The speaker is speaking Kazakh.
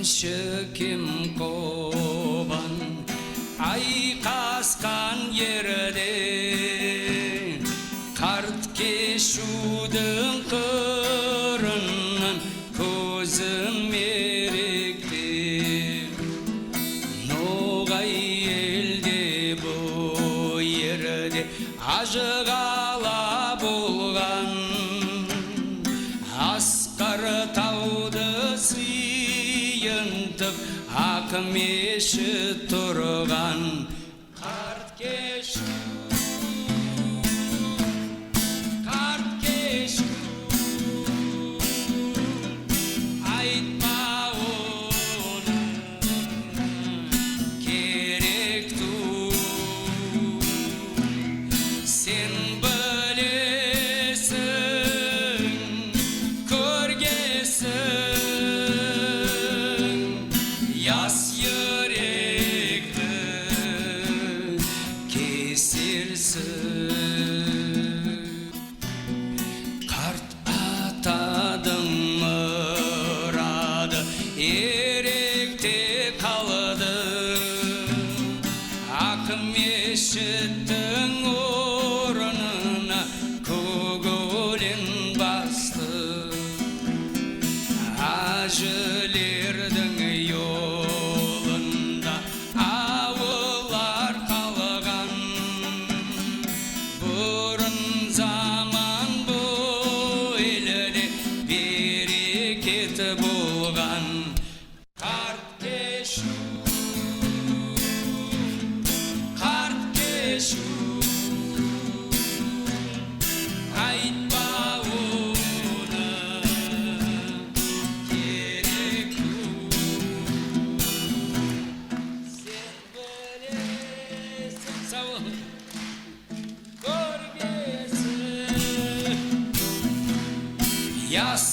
шөкем қобан айқасқан ерде қарт кешудің қырынан көзім меректеп ноғай елде бұл ерде ажығала болған асқар тауды сыйынтып ақ мешіт тұрған қарт кешу айтпа оны керек ту сен білесің көргесің яс жүректі кесерсің қарт атадың мұрады еректе қалды ақ мешіттің орнына көк-өлең басты әжілердің жолында ауылдар қалған бұрын заман бұл елде берекет болған қарт кешу айтпа оны керек ту сен білесің сау бол көргесің яс